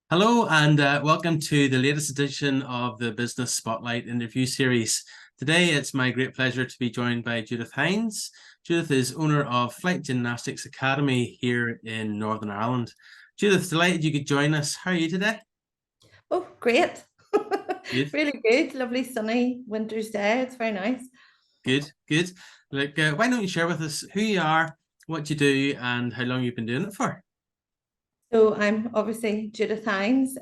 Hello and welcome to the latest edition of the Business Spotlight interview series. Today it's my great pleasure to be joined by Judith Hindes. Judith is owner of Flight Gymnastics Academy here in Northern Ireland. Judith, delighted you could join us. How are you today? Oh, great. Good, Really good. Lovely sunny winter's day. It's very nice. good. Why don't you share with us who you are, what you do, and how long you've been doing it for? So I'm obviously Judith Hindes,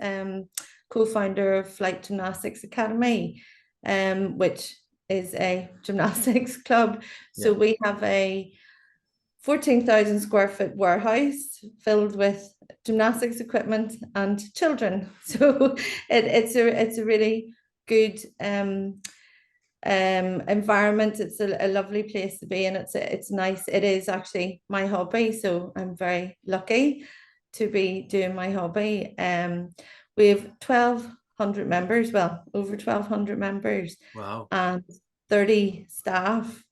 co-founder of Flight Gymnastics Academy, which is a gymnastics club. So Yeah. we have a 14,000 square foot warehouse filled with gymnastics equipment and children. So it's a really good environment. It's a lovely place to be, and it's nice. It is actually my hobby, so I'm very lucky to be doing my hobby. We have 1,200 members, well, over 1,200 members, Wow. and 30 staff.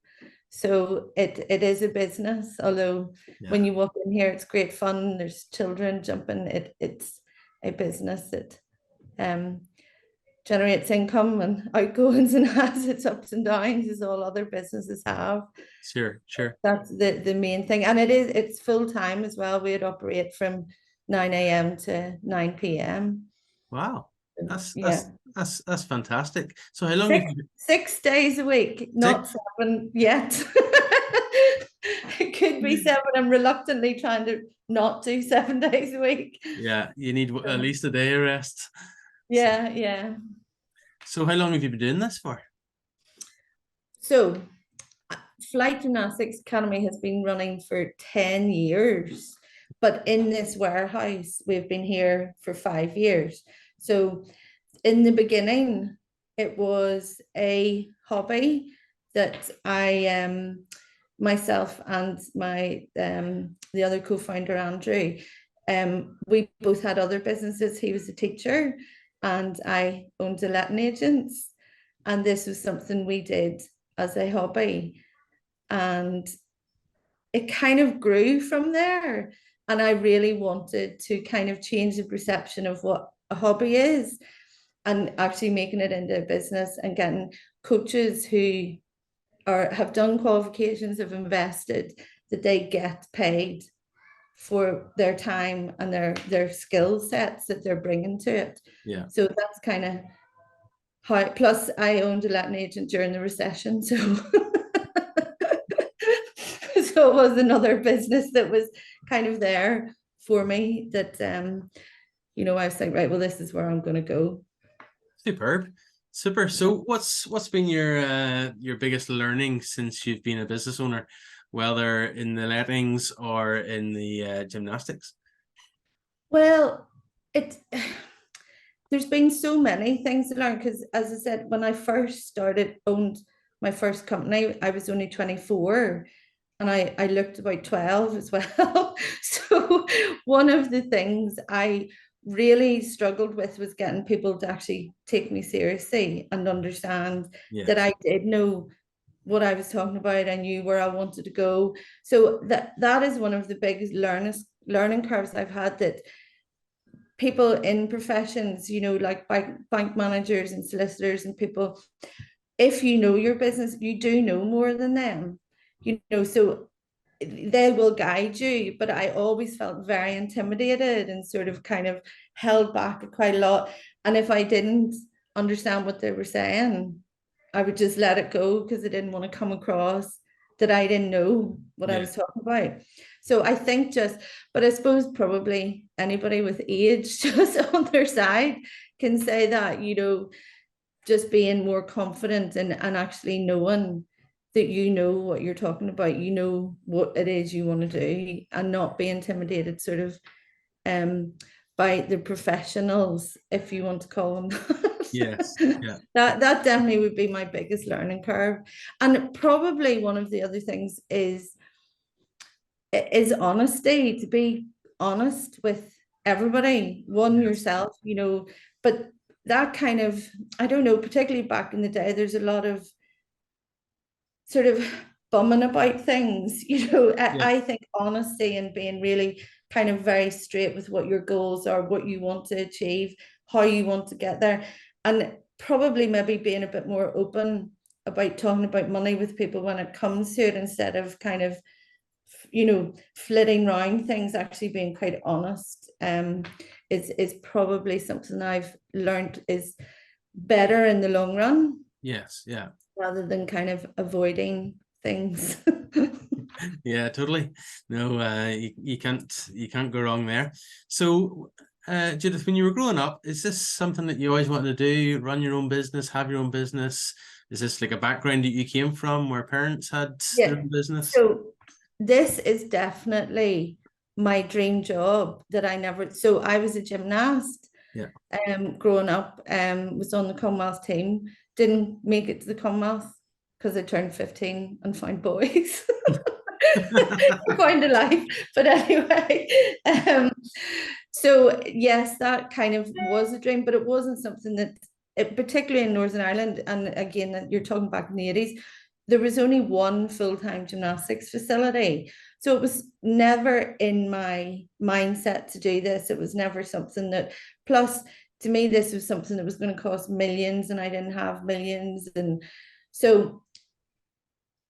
So it is a business, although Yeah. when you walk in here, it's great fun. There's children jumping. It's a business that generates income and outgoings and has its ups and downs, as all other businesses have. Sure. That's the main thing. And it's full time as well. We'd operate from 9 a.m. to 9 p.m. Wow. That's Yeah. that's that's fantastic. So how long have Six you six days a week, not six? 7 yet. It could be 7. I'm reluctantly trying to not do 7 days a week. Yeah, you need at least a day of rest. So, Yeah. so how long have you been doing this for? So Flight Gymnastics Academy has been running for 10 years, but in this warehouse, we've been here for 5 years. So in the beginning, it was a hobby that I myself and my the other co-founder Andrew, we both had other businesses. He was a teacher and I owned a letting agents, and this was something we did as a hobby, and it kind of grew from there. And I really wanted to kind of change the perception of what a hobby is and actually making it into a business and getting coaches who have done qualifications, have invested, that they get paid for their time and their skill sets that they're bringing to it. Yeah. So that's kind of how. Plus, I owned a letting agent during the recession, so so it was another business that was kind of there for me. That I was like, right, well, this is where I'm going to go. Superb. Super. So what's been your biggest learning since you've been a business owner, whether in the lettings or in the gymnastics? Well, it there's been so many things to learn because, as I said, when I first owned my first company, I was only 24 and I looked about 12 as well. So one of the things I really struggled with was getting people to actually take me seriously and understand that Yes. I did know what I was talking about. I knew where I wanted to go. So that is one of the biggest learning curves I've had, that people in professions, like bank managers and solicitors and people, if you know your business, you do know more than them, so they will guide you. But I always felt very intimidated and sort of kind of held back quite a lot. And if I didn't understand what they were saying, I would just let it go because I didn't want to come across that I didn't know what I Yeah. was talking about. So I think but I suppose probably anybody with age just on their side can say that, just being more confident and actually knowing that you know what you're talking about, you know what it is you want to do, and not be intimidated sort of by the professionals, if you want to call them that. Yes. Yeah. That definitely would be my biggest learning curve. And probably one of the other things is honesty, to be honest with everybody, one Yes. yourself, but that kind of, I don't know, particularly back in the day, there's a lot of sort of bumming about things, Yeah. I think honesty and being really kind of very straight with what your goals are, what you want to achieve, how you want to get there, and probably maybe being a bit more open about talking about money with people when it comes to it, instead of kind of, you know, flitting around things, actually being quite honest, is probably something I've learned is better in the long run. Yes, yeah. Rather than kind of avoiding things. Yeah, totally. No, you can't go wrong there. So, Judith, when you were growing up, is this something that you always wanted to do? Run your own business, have your own business? Is this like a background that you came from where parents had their own business? So this is definitely my dream job that I never. So I was a gymnast. Yeah. Growing up, was on the Commonwealth team. Didn't make it to the Commonwealth because I turned 15 and found boys. Found a life. But anyway, so yes, that kind of was a dream, but it wasn't something that, particularly in Northern Ireland, and again, you're talking back in the 80s, there was only one full-time gymnastics facility. So it was never in my mindset to do this. It was never something that, plus to me, this was something that was going to cost millions, and I didn't have millions. And so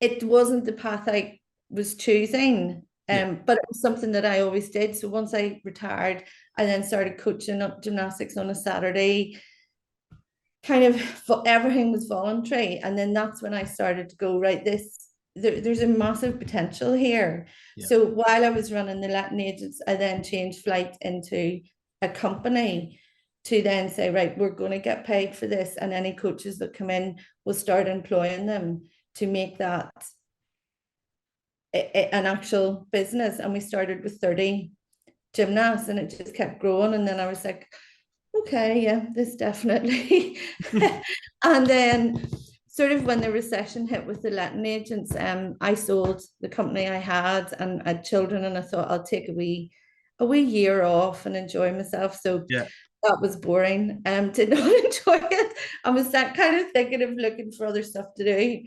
it wasn't the path I was choosing. But it was something that I always did. So once I retired, I then started coaching gymnastics on a Saturday. Kind of everything was voluntary. And then that's when I started to go, right, there's a massive potential here. Yeah. So while I was running the Latin agents, I then changed Flight into a company to then say, right, we're going to get paid for this, and any coaches that come in, will start employing them to make that an actual business. And we started with 30 gymnasts, and it just kept growing. And then I was like, okay, yeah, this definitely. And then sort of when the recession hit with the letting agents, I sold the company I had, and I had children, and I thought I'll take a wee year off and enjoy myself. So yeah, that was boring. Did not enjoy it. I was that kind of thinking of looking for other stuff to do.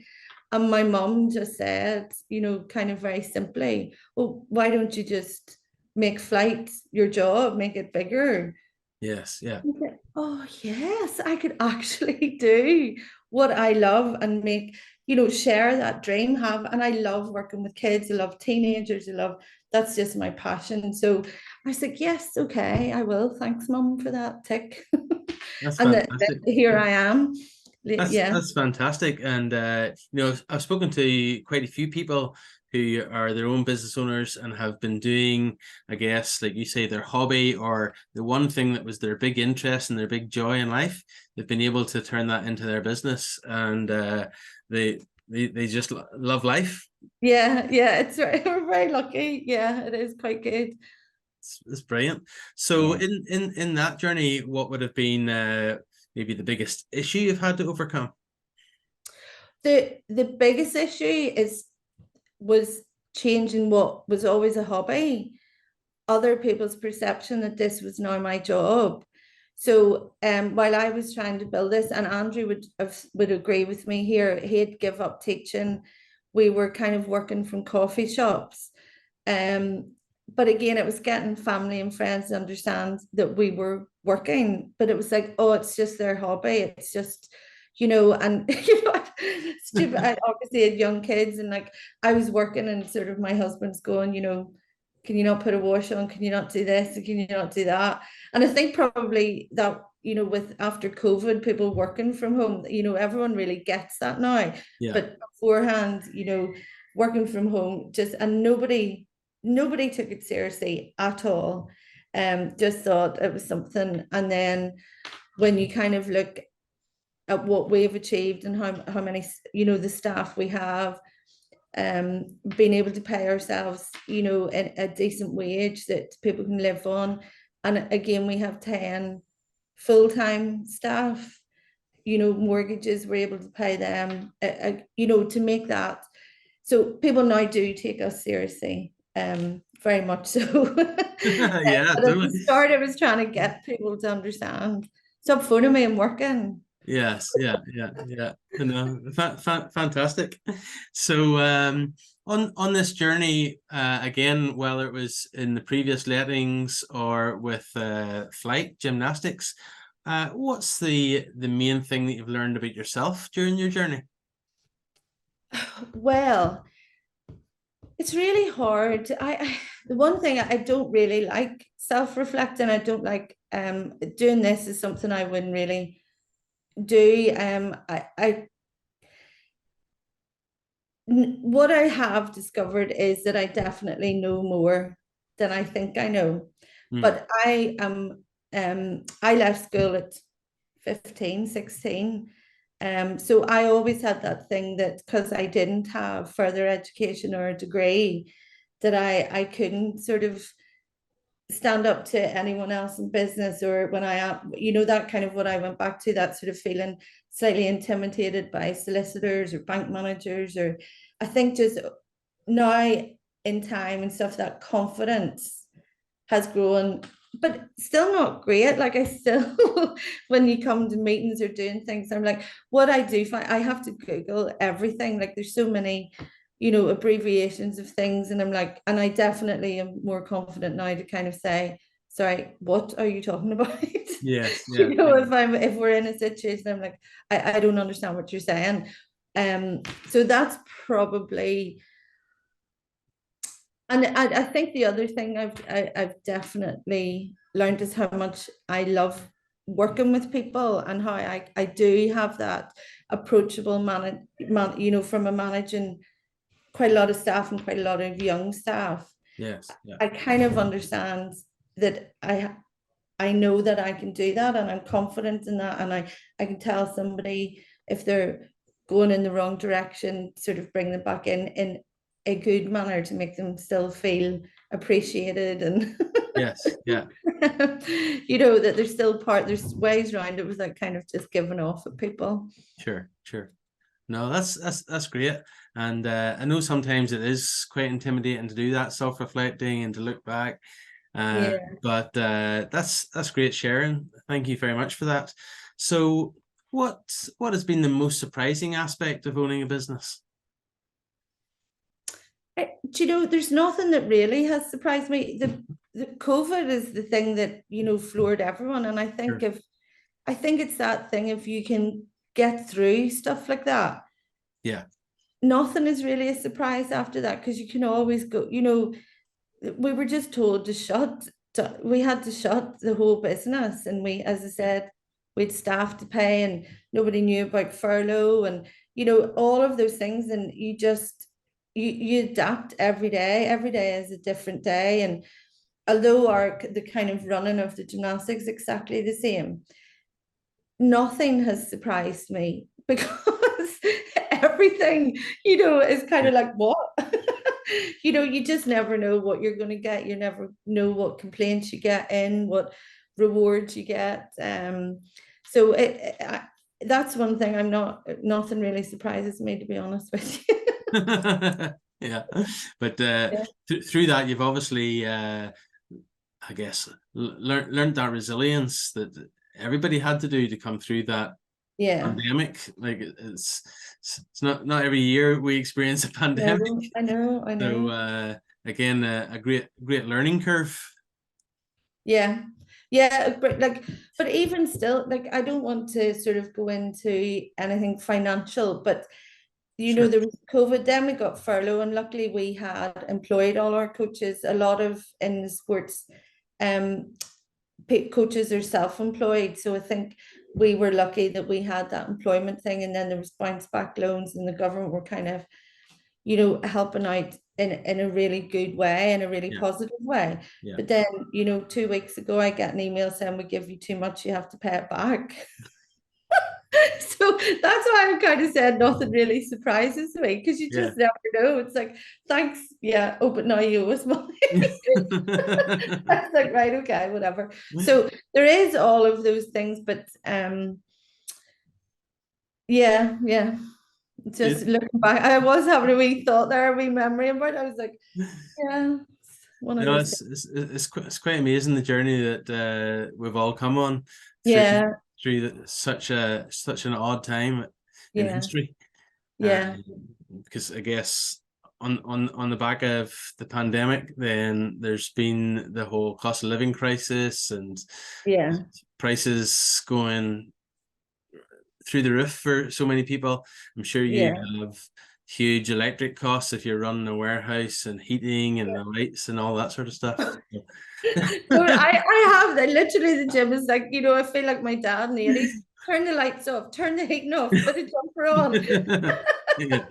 And my mum just said, you know, kind of very simply, well, why don't you just make Flight your job, make it bigger? yes, yeah. Said, oh yes, I could actually do what I love and make, you know, share that dream, have. And I love working with kids. I love teenagers. That's just my passion. So I was like, yes, okay, I will. Thanks, Mum, for that tick. That's And fantastic. here I am. That's fantastic. And you know, I've spoken to quite a few people who are their own business owners and have been doing, I guess, like you say, their hobby, or the one thing that was their big interest and their big joy in life. They've been able to turn that into their business, and they just love life. Yeah, it's right. We're very lucky. Yeah, it is quite good. It's brilliant. So yeah. in that journey, what would have been maybe the biggest issue you've had to overcome? The biggest issue was changing what was always a hobby, other people's perception that this was now my job. So while I was trying to build this, and Andrew would agree with me here, he'd give up teaching. We were kind of working from coffee shops. But again, it was getting family and friends to understand that we were working, but it was like, oh, it's just their hobby. It's just, you know, and you know, stupid. I obviously had young kids, and like I was working, and sort of my husband's going, you know, can you not put a wash on? Can you not do this? Can you not do that? And I think probably that, you know, with after COVID, people working from home, you know, everyone really gets that now. Yeah. But beforehand, you know, working from home, just, and nobody took it seriously at all. Just thought it was something. And then when you kind of look at what we've achieved and how many, you know, the staff we have, being able to pay ourselves, you know, a decent wage that people can live on. And again, we have 10 full-time staff, you know, mortgages, we're able to pay them, you know, to make that. So people now do take us seriously, very much so. Yeah, but at the start, I was trying to get people to understand. Stop phoning me, I'm working. Yes, yeah. No, fantastic. So On this journey, again, whether it was in the previous lettings or with Flight Gymnastics, what's the main thing that you've learned about yourself during your journey? Well, it's really hard. The one thing I don't really like self-reflecting. I don't like doing this is something I wouldn't really do. What I have discovered is that I definitely know more than I think I know. But I left school at 15, 16. So I always had that thing that because I didn't have further education or a degree, that I couldn't sort of stand up to anyone else in business, or when that kind of what I went back to, that sort of feeling slightly intimidated by solicitors or bank managers, or I think just now in time and stuff, that confidence has grown, but still not great. Like I still, when you come to meetings or doing things, I'm like, what I do find, I have to Google everything. Like there's so many, abbreviations of things. And I'm like, and I definitely am more confident now to kind of say, sorry, what are you talking about? Yes, yeah. If we're in a situation, I'm like, I don't understand what you're saying. So that's probably, and I think the other thing I've definitely learned is how much I love working with people, and how I do have that approachable from a managing quite a lot of staff and quite a lot of young staff. Yes, yeah. I kind of understand that I know that I can do that, and I'm confident in that, and I can tell somebody if they're going in the wrong direction, sort of bring them back in a good manner to make them still feel appreciated, and Yes, yeah. that there's ways around it without kind of just giving off at people. Sure. No, that's great. And I know sometimes it is quite intimidating to do that, self-reflecting and to look back. Yeah. But that's great sharing. Thank you very much for that. So what has been the most surprising aspect of owning a business? There's nothing that really has surprised me. The COVID is the thing that, floored everyone. And I think Sure. I think it's that thing, if you can get through stuff like that, Yeah. nothing is really a surprise after that, because you can always go, we were just told we had to shut the whole business. And we, as I said, we'd staff to pay, and nobody knew about furlough, and, all of those things. And you adapt every day. Every day is a different day. And although the kind of running of the gymnastics is exactly the same, nothing has surprised me, because everything, is kind of like, what? You just never know what you're going to get. You never know what complaints you get in, what rewards you get. So that's one thing nothing really surprises me, to be honest with you. Yeah, but Yeah. through that you've obviously I guess learned that resilience that everybody had to do to come through that pandemic. Like it's not every year we experience a pandemic. No, I know. So again, a great learning curve. Yeah. But even still, like, I don't want to sort of go into anything financial, but Sure. there was COVID, then we got furlough, and luckily we had employed all our coaches. A lot of in the sports coaches are self-employed, so I think we were lucky that we had that employment thing. And then there was bounce back loans, and the government were kind of helping out in a really good way, in a really positive way. Yeah. But then 2 weeks ago I get an email saying, we give you too much, you have to pay it back. So that's why I kind of said nothing really surprises me, because you just never know. It's like, thanks, yeah, oh, but now you owe us money. That's like, right, okay, whatever. So there is all of those things, but yeah. Just looking back, I was having a wee thought there, a wee memory about it. I was like, yeah, one of those things. It's quite amazing the journey that we've all come on through such an odd time in Yeah. history. Yeah. Because I guess on the back of the pandemic, then there's been the whole cost of living crisis and Yeah. prices going through the roof for so many people. I'm sure you Yeah. have huge electric costs if you're running a warehouse, and heating and the lights and all that sort of stuff. So I have that. Literally, the gym is like, I feel like my dad in the 80s. Turn the lights off, turn the heating off, put a jumper on. Yeah.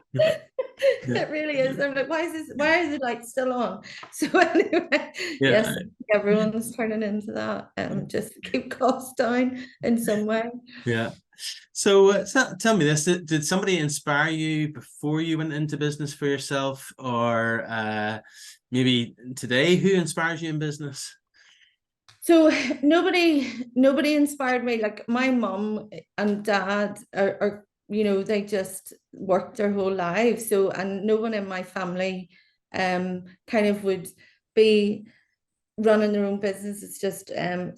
It really is. I'm like, why are the lights still on? So anyway, Yeah. yes, everyone's turning into that, just to keep costs down in some way. Yeah. So tell me this, did somebody inspire you before you went into business for yourself, or maybe today, who inspires you in business? So nobody inspired me. Like my mom and dad are they just worked their whole lives. So, and no one in my family kind of would be running their own business. It's just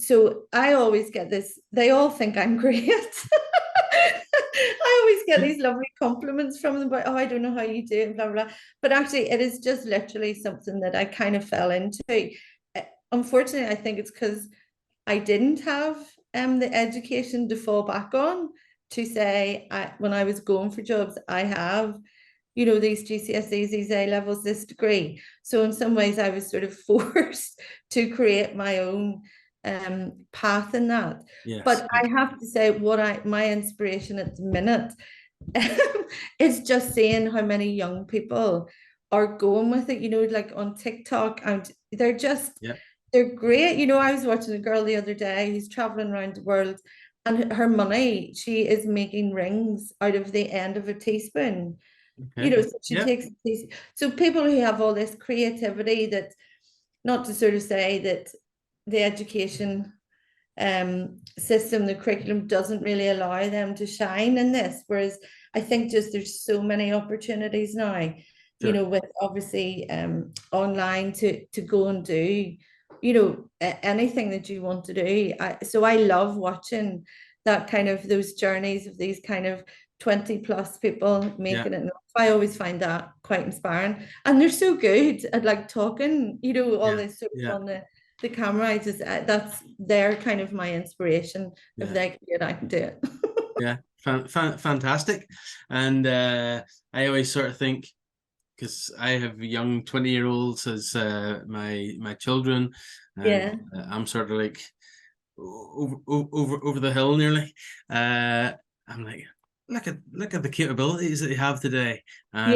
so I always get this, they all think I'm great. I always get these lovely compliments from them, but I don't know how you do it, blah, blah. But actually, it is just literally something that I kind of fell into. Unfortunately, I think it's because I didn't have the education to fall back on, to say when I was going for jobs, I have these GCSEs, these A levels, this degree. So in some ways, I was sort of forced to create my own path in that. Yes. But I have to say, my inspiration at the minute is just seeing how many young people are going with it. Like on TikTok, and they're just they're great. I was watching a girl the other day who's traveling around the world, and her money, she is making rings out of the end of a teaspoon. Okay. So she takes these. So people who have all this creativity, that, not to sort of say that the education system, the curriculum doesn't really allow them to shine in this, whereas I think just there's so many opportunities now, with obviously online to go and do anything that you want to do. So I love watching that kind of, those journeys of these kind of 20 plus people making it. I always find that quite inspiring, and they're so good at like talking, all this sort of on the camera. I just that's their kind of my inspiration. If they can do it, I can do it. Yeah, fantastic. And I always sort of think, because I have young 20-year-olds as my children, and I'm sort of like over the hill nearly. I'm like, look at the capabilities that they have today, and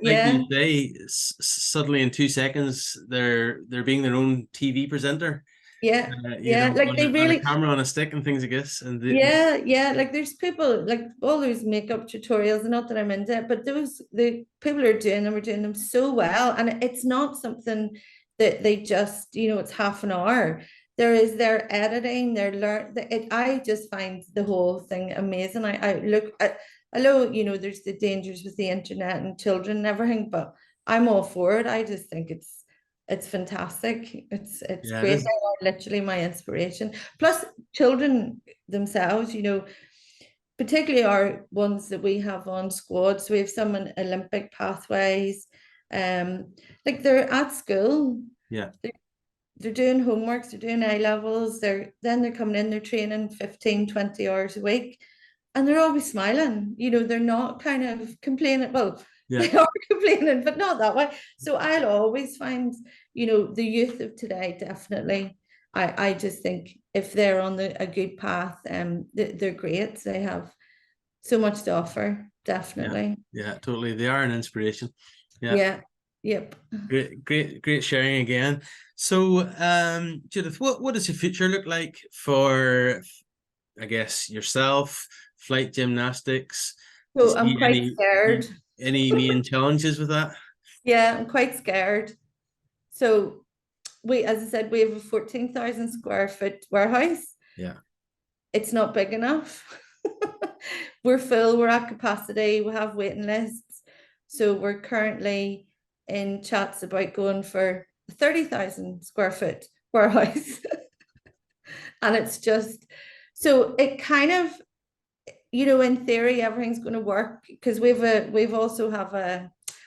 you say, suddenly in 2 seconds they're being their own TV presenter. Like they on really, a camera on a stick and things like this, and like there's people, like all those makeup tutorials, not that I'm into it, but the people are doing them, are doing them so well, and it's not something that they just, it's half an hour. There is their editing, I just find the whole thing amazing. I look at, although there's the dangers with the internet and children and everything, but I'm all for it. I just think it's fantastic. It's great. They are literally my inspiration. Plus children themselves, particularly our ones that we have on squads. We have some in Olympic pathways. Like they're at school. They're doing homeworks, they're doing A levels, they're coming in, they're training 15, 20 hours a week, and they're always smiling. They're not kind of complaining. Well, they are complaining, but not that way. So I'll always find, the youth of today, definitely. I just think if they're on a good path, they're great. They have so much to offer, definitely. Yeah, totally. They are an inspiration. Yep. Great sharing again. So, Judith, what does your future look like for, I guess, yourself, Flight Gymnastics? So I'm quite scared. Any main challenges with that? Yeah, I'm quite scared. So as I said, we have a 14,000 square foot warehouse. Yeah. It's not big enough. We're full, we're at capacity, we have waiting lists. So we're currently in chats about going for a 30,000 square foot warehouse. And it's just, so it kind of, in theory, everything's going to work, because we've also have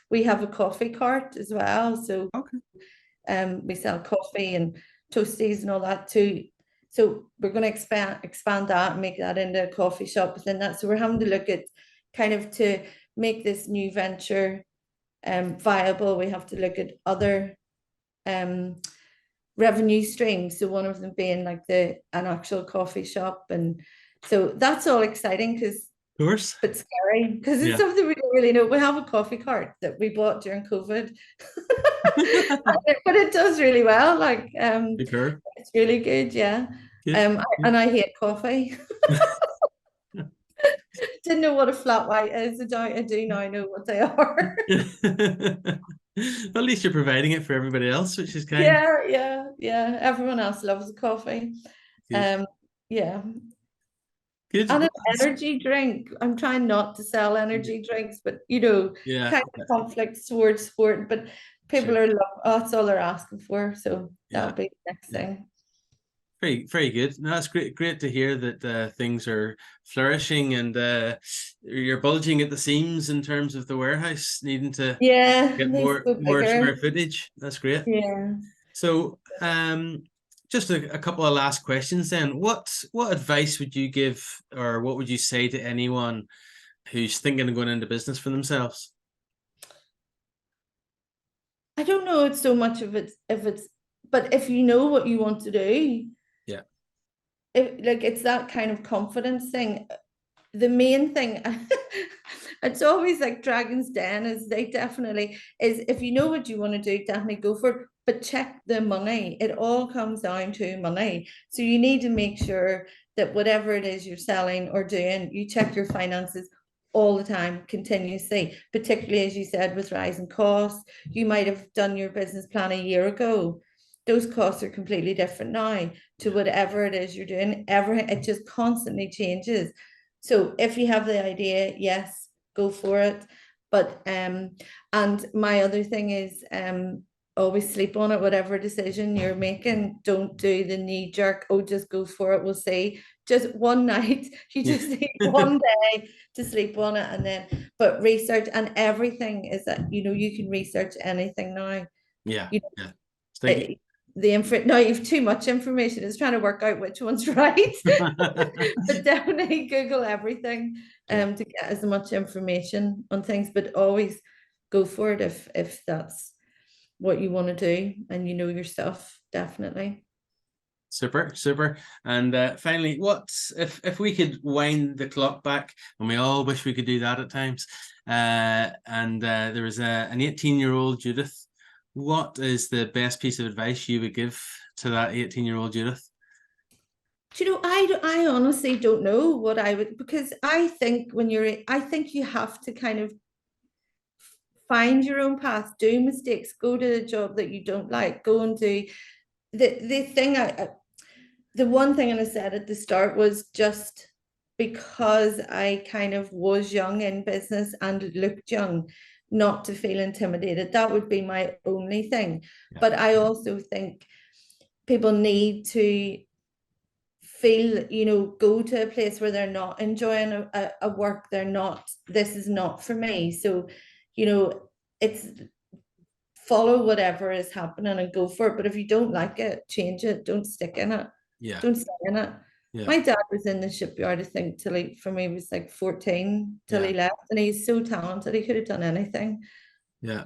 we have a coffee cart as well. So Okay. we sell coffee and toasties and all that too. So we're going to expand that and make that into a coffee shop within that. So we're having to look at kind of to make this new venture viable. We have to look at other revenue streams. So one of them being like an actual coffee shop, and so that's all exciting because. Of course. But scary because it's something we don't really know. We have a coffee cart that we bought during COVID, but it does really well. Like, it's really good. Yeah. And I hate coffee. Didn't know what a flat white is. I do now know what they are. At least you're providing it for everybody else, which is kind. Yeah. Everyone else loves coffee. Good. Yeah. Good. And an energy drink. I'm trying not to sell energy drinks, but kind of conflicts towards sport. But people are that's all they're asking for. So that'll be the next thing. Very, very good. No, that's great to hear that things are flourishing and you're bulging at the seams in terms of the warehouse, needing to get more square footage. That's great. Yeah. So just a couple of last questions then. What advice would you give, or what would you say to anyone who's thinking of going into business for themselves? I don't know it's so much of it but if you know what you want to do, it's that kind of confidence thing. The main thing, it's always like Dragon's Den, is if you know what you want to do, definitely go for it, but check the money. It all comes down to money. So you need to make sure that whatever it is you're selling or doing, you check your finances all the time, continuously, particularly as you said, with rising costs. You might have done your business plan a year ago. Those costs are completely different now to whatever it is you're doing. It just constantly changes. So if you have the idea, yes, go for it. But and my other thing is always sleep on it. Whatever decision you're making, don't do the knee jerk. Oh, just go for it. We'll see. Just one night. You just need one day to sleep on it, and then research, and everything is that you can research anything now. Now you've too much information. It's trying to work out which one's right. But definitely Google everything to get as much information on things, but always go for it if that's what you want to do and you know your stuff. Definitely. Super. And finally, what if we could wind the clock back, and we all wish we could do that at times, and there was an 18-year-old Judith, what is the best piece of advice you would give to that 18-year-old Judith? I honestly don't know what I would, because I think I think you have to kind of find your own path, do mistakes, go to a job that you don't like, go and do the one thing I said at the start was just because I kind of was young in business and looked young, not to feel intimidated. That would be my only thing. But I also think people need to feel, go to a place where they're not enjoying a work. This is not for me. So, it's follow whatever is happening and go for it. But if you don't like it, change it. Don't stick in it. Don't stay in it. My dad was in the shipyard, I think, till he was like 14 till he left, and he's so talented. He could have done anything. I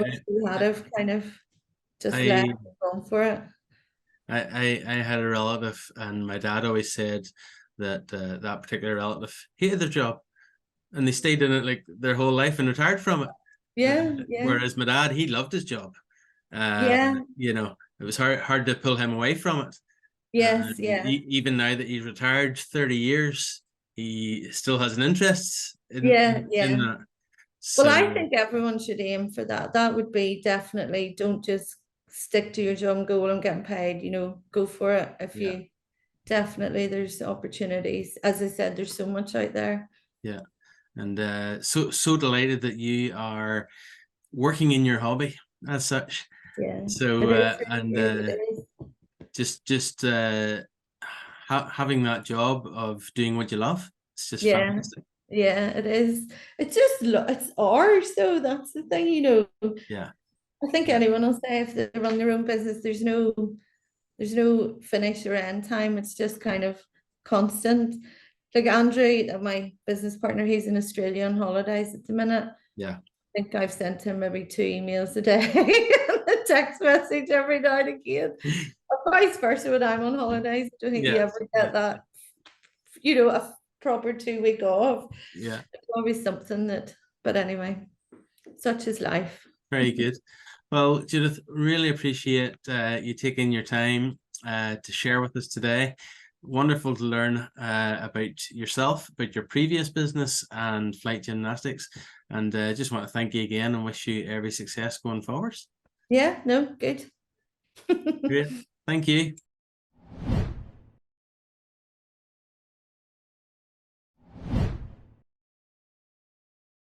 wish he had have kind of just left and gone for it. I had a relative, and my dad always said that that particular relative hated their job, and they stayed in it like their whole life and retired from it. Whereas my dad, he loved his job. It was hard to pull him away from it. Even now that he's retired 30 years, he still has an interest in that. So, well, I think everyone should aim for that. That would be definitely, don't just stick to your job and go, well, I'm getting paid, go for it. If you definitely, there's opportunities. As I said, there's so much out there. And so delighted that you are working in your hobby as such. So just having that job of doing what you love, it's just fantastic. Yeah, it is. It's just it's ours, so that's the thing, you know. Yeah. I think Yeah. anyone will say if they run their own business, there's no finish or end time. It's just kind of constant. Like Andrew, my business partner, he's in Australia on holidays at the minute. Yeah. I think I've sent him maybe 2 emails a day and a text message every now and again. Or vice versa when I'm on holidays. I don't think you Yeah. ever get that, you know, a proper 2 week off. Yeah. It's always something that, but anyway, such is life. Very good. Well, Judith, really appreciate you taking your time to share with us today. Wonderful to learn about yourself, about your previous business and Flight Gymnastics. And just want to thank you again and wish you every success going forward. Yeah, no, good. Great. Thank you.